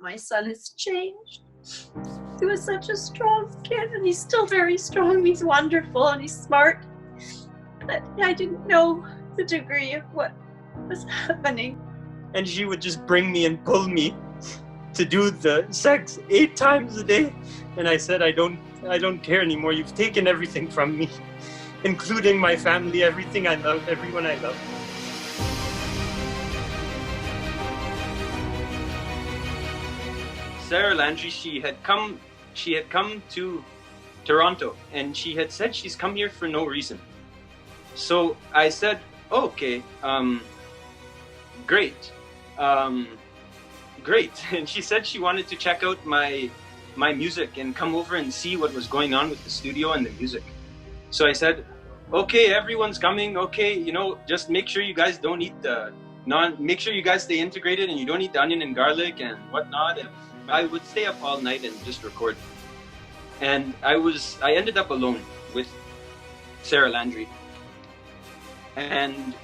my son has changed. He was such a strong kid, and he's still very strong. He's wonderful and he's smart. But I didn't know the degree of what was happening. And she would just bring me and pull me to do the sex 8 times a day. And I said, I don't care anymore. You've taken everything from me, including my family, everything I love, everyone I love. Sarah Landry, she had come to Toronto, and she had said she's come here for no reason. So I said, oh, okay, great. Great. And she said she wanted to check out my music and come over and see what was going on with the studio and the music. So I said, okay, everyone's coming. Okay, just make sure you guys don't eat make sure you guys stay integrated and you don't eat the onion and garlic and whatnot. And I would stay up all night and just record. And I ended up alone with Sarah Landry. And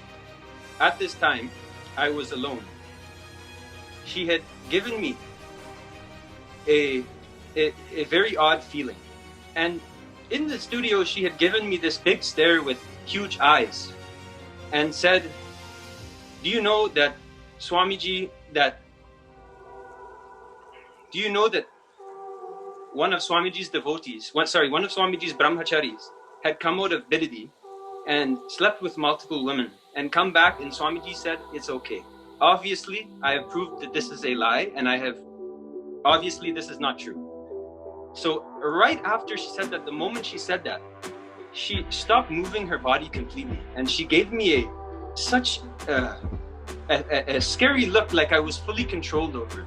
at this time, I was alone. She had given me a very odd feeling. And in the studio, she had given me this big stare with huge eyes and said, do you know that Swamiji, do you know that one of Swamiji's devotees, one of Swamiji's brahmacharis had come out of Bidadi and slept with multiple women and come back, and Swamiji said, it's okay. Obviously, I have proved that this is a lie, and obviously this is not true. So right after she said that, the moment she said that, she stopped moving her body completely, and she gave me such a scary look, like I was fully controlled over.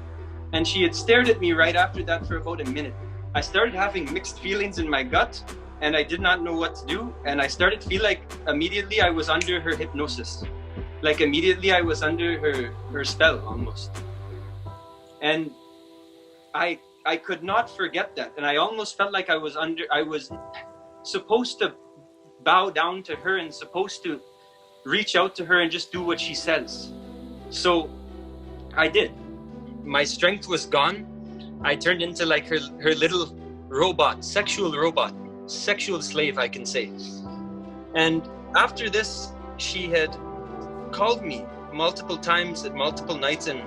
And she had stared at me right after that for about a minute. I started having mixed feelings in my gut, and I did not know what to do. And I started to feel like immediately I was under her hypnosis. Like immediately I was under her spell almost. And I could not forget that. And I almost felt like I was supposed to bow down to her and supposed to reach out to her and just do what she says. So I did. My strength was gone. I turned into like her little robot, sexual slave, I can say. And after this, she had called me multiple times at multiple nights and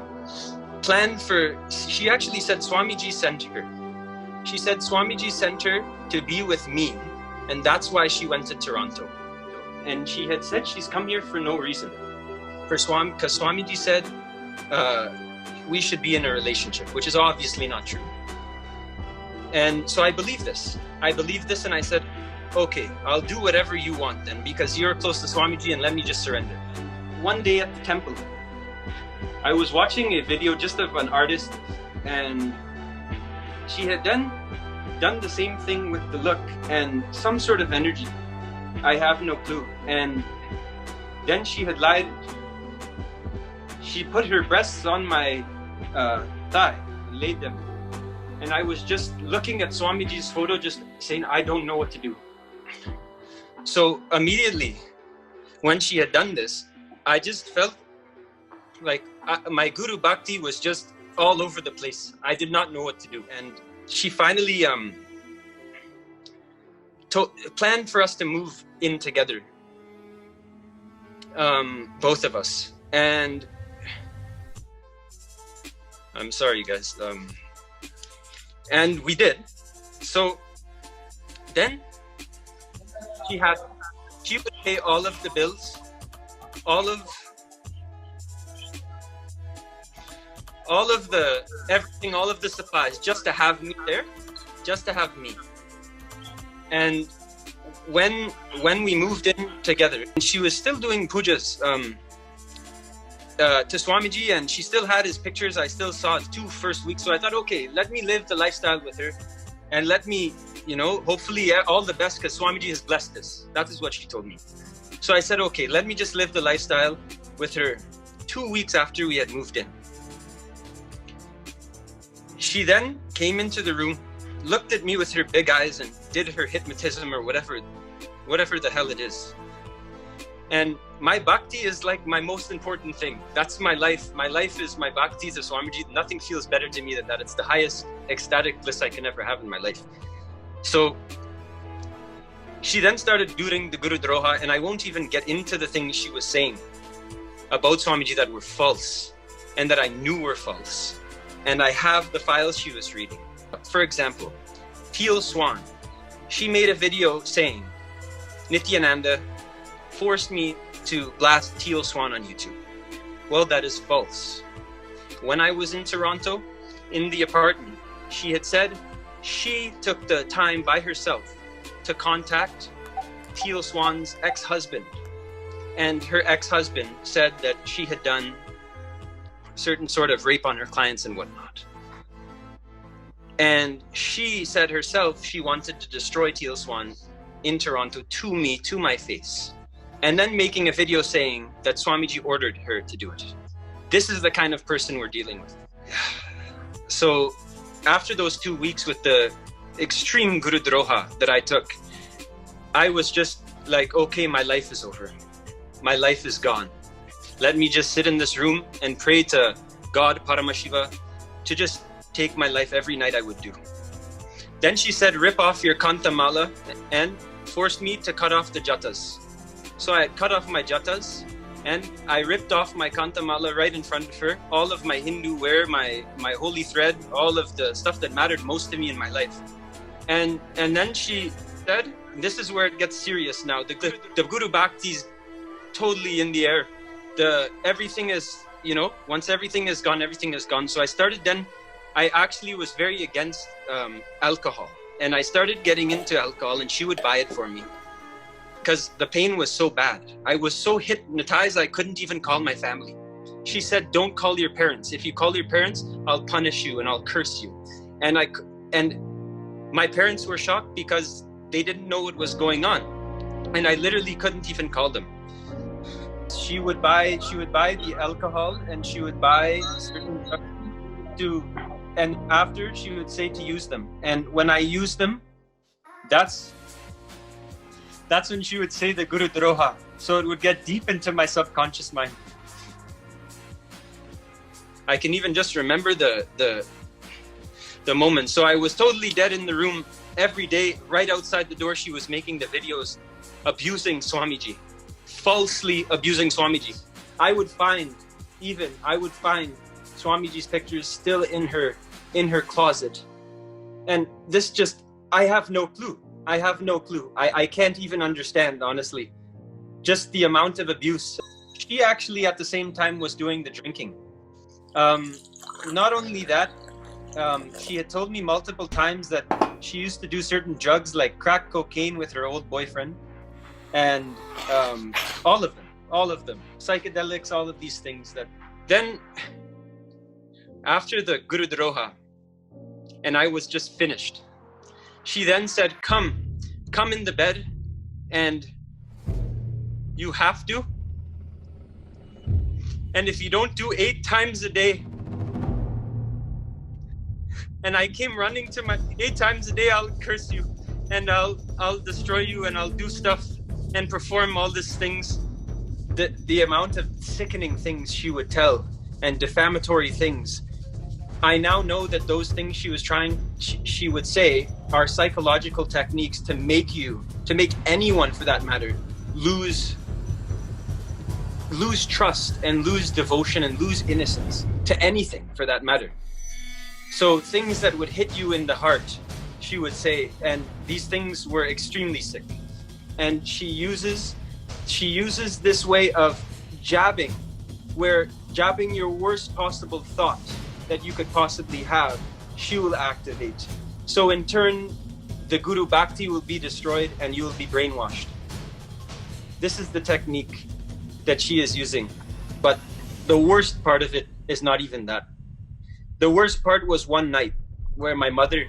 she actually said Swamiji sent her. She said Swamiji sent her to be with me, and that's why she went to Toronto. And she had said she's come here for no reason. Because Swamiji said we should be in a relationship, which is obviously not true. And so I believe this. And I said, okay, I'll do whatever you want then, because you're close to Swamiji, and let me just surrender. One day at the temple, I was watching a video just of an artist, and she had done the same thing with the look and some sort of energy. I have no clue. And then she had lied. She put her breasts on my thigh, laid them. And I was just looking at Swamiji's photo, just saying, I don't know what to do. So immediately, when she had done this, I just felt like my Guru Bhakti was just all over the place. I did not know what to do. And she finally planned for us to move in together, both of us. And I'm sorry, you guys. And we did. So then she would pay all of the bills, all of everything, all of the supplies, just to have me there, just to have me. And when we moved in together, she was still doing pujas to Swamiji, and she still had his pictures. I still saw his 2 first weeks. So I thought, okay, let me live the lifestyle with her, and let me, hopefully all the best, because Swamiji has blessed this. That is what she told me. So I said, okay, let me just live the lifestyle with her. 2 weeks after we had moved in, she then came into the room, looked at me with her big eyes, and did her hypnotism or whatever the hell it is. And my bhakti is like my most important thing. That's my life. My life is my bhakti to Swamiji. Nothing feels better to me than that. It's the highest ecstatic bliss I can ever have in my life. So she then started doing the Guru Droha, and I won't even get into the things she was saying about Swamiji that were false and that I knew were false. And I have the files she was reading. For example, Teal Swan. She made a video saying, Nityananda forced me to blast Teal Swan on YouTube. Well, that is false. When I was in Toronto, in the apartment, she had said she took the time by herself to contact Teal Swan's ex-husband. And her ex-husband said that she had done certain sort of rape on her clients and whatnot. And she said herself she wanted to destroy Teal Swan in Toronto to me, to my face. And then making a video saying that Swamiji ordered her to do it. This is the kind of person we're dealing with. So after those 2 weeks with the extreme Guru Droha that I took, I was just like, okay, my life is over. My life is gone. Let me just sit in this room and pray to God, Paramashiva, to just take my life every night I would do. Then she said, rip off your Kanta Mala, and forced me to cut off the jatas. So I cut off my jatas, and I ripped off my Kanta Mala right in front of her, all of my Hindu wear, my holy thread, all of the stuff that mattered most to me in my life. And then she said, this is where it gets serious now. The Guru Bhakti's totally in the air. Everything is, once everything is gone, everything is gone. So I actually was very against alcohol. And I started getting into alcohol, and she would buy it for me. Because the pain was so bad. I was so hypnotized, I couldn't even call my family. She said, don't call your parents. If you call your parents, I'll punish you and I'll curse you. And my parents were shocked because they didn't know what was going on. And I literally couldn't even call them. She would buy the alcohol, and she would buy certain drugs and after she would say to use them. And when I used them, that's when she would say the Guru Droha. So it would get deep into my subconscious mind. I can even just remember the moment. So I was totally dead in the room every day. Right outside the door, she was making the videos abusing Swamiji, falsely abusing Swamiji. I would find Swamiji's pictures still in her closet. And I have no clue. I can't even understand, honestly, just the amount of abuse. She actually at the same time was doing the drinking. Not only that, she had told me multiple times that she used to do certain drugs like crack cocaine with her old boyfriend, and all of them, psychedelics, all of these things. That then after the Guru Droha, and I was just finished, she then said, come in the bed, and you have to. And if you don't do 8 times a day, and I came running to my 8 times a day, I'll curse you, and I'll destroy you, and I'll do stuff and perform all these things. The amount of sickening things she would tell and defamatory things. I now know that those things she would say are psychological techniques to make anyone, for that matter, lose trust and lose devotion and lose innocence to anything, for that matter. So things that would hit you in the heart, she would say, and these things were extremely sick. And she uses this way of jabbing, where jabbing your worst possible thought that you could possibly have, she will activate. So in turn, the Guru Bhakti will be destroyed and you will be brainwashed. This is the technique that she is using. But the worst part of it is not even that. The worst part was one night where my mother,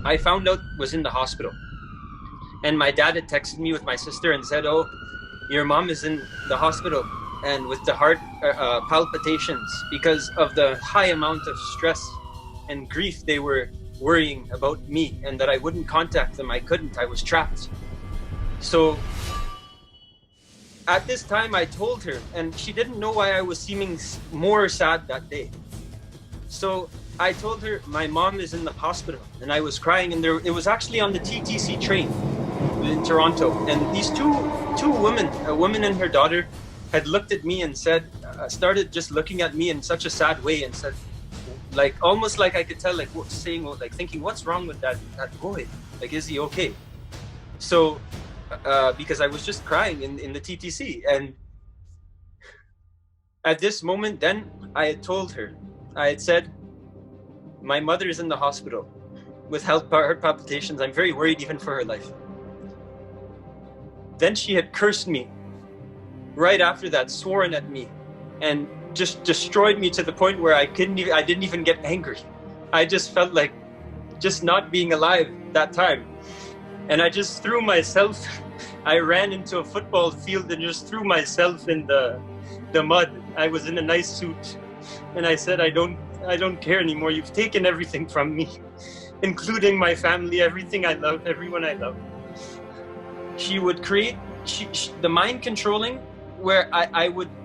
I found out, was in the hospital. And my dad had texted me with my sister and said, oh, your mom is in the hospital and with the heart palpitations because of the high amount of stress and grief they were worrying about me, and that I wouldn't contact them. I couldn't. I was trapped. So at this time, I told her, and she didn't know why I was seeming more sad that day. So I told her my mom is in the hospital, and I was crying. And it was actually on the TTC train in Toronto, and these two women, a woman and her daughter, had looked at me and said, started just looking at me in such a sad way, and said, like almost like I could tell, like saying, like thinking, what's wrong with that boy? Like, is he okay? So. Because I was just crying in the TTC. And at this moment, then I had told her, I had said, my mother is in the hospital with heart palpitations. I'm very worried even for her life. Then she had cursed me right after that, sworn at me, and just destroyed me to the point where I didn't even get angry. I just felt like just not being alive that time. And I just threw myself, I ran into a football field and just threw myself in the mud. I was in a nice suit. And I said, I don't care anymore. You've taken everything from me, including my family, everything I love, everyone I love. She would create the mind controlling where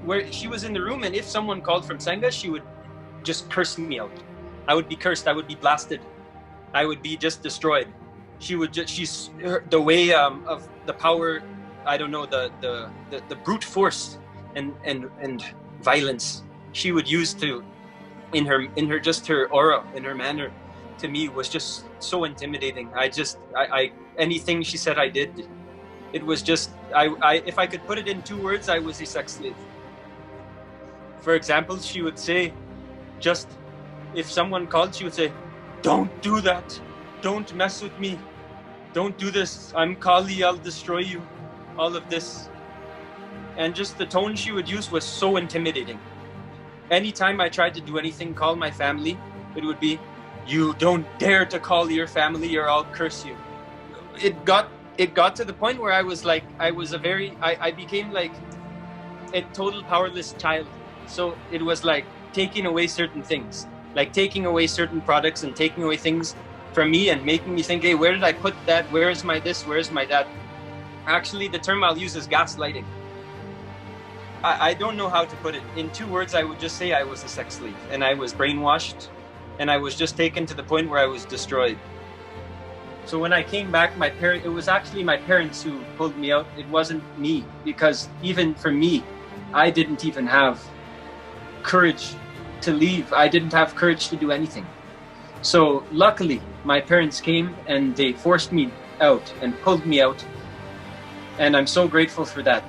where she was in the room, and if someone called from Senga, she would just curse me out. I would be cursed. I would be blasted. I would be just destroyed. She would just, the way of the power, I don't know, the brute force and violence she would use to, in her just her aura, in her manner, to me was just so intimidating. I anything she said I did. It was just, if I could put it in 2 words, I was a sex slave. For example, she would say, just, if someone called, she would say, don't do that. Don't mess with me. Don't do this. I'm Kali, I'll destroy you. All of this. And just the tone she would use was so intimidating. Anytime I tried to do anything, call my family, it would be, you don't dare to call your family or I'll curse you. It got to the point where I became like a total powerless child. So it was like taking away certain things, like taking away certain products and taking away things from me and making me think, hey, where did I put that? Where is my this? Where is my that? Actually, the term I'll use is gaslighting. I don't know how to put it. In 2 words, I would just say I was a sex slave and I was brainwashed and I was just taken to the point where I was destroyed. So when I came back, it was actually my parents who pulled me out. It wasn't me, because even for me, I didn't even have courage to leave. I didn't have courage to do anything. So luckily, my parents came and they forced me out and pulled me out. And I'm so grateful for that.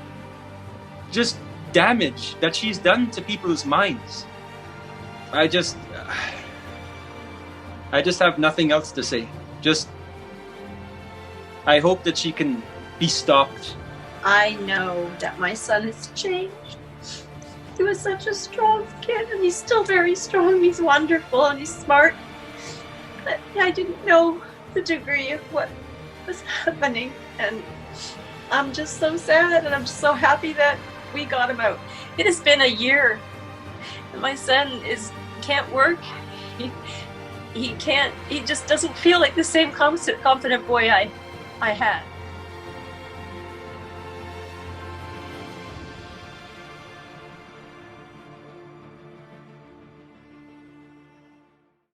Just damage that she's done to people's minds. I just have nothing else to say. I hope that she can be stopped. I know that my son has changed. He was such a strong kid, and he's still very strong. He's wonderful and he's smart. But I didn't know the degree of what was happening, and I'm just so sad, and I'm just so happy that we got him out. It has been a year, and my son can't work. He just doesn't feel like the same confident boy I had.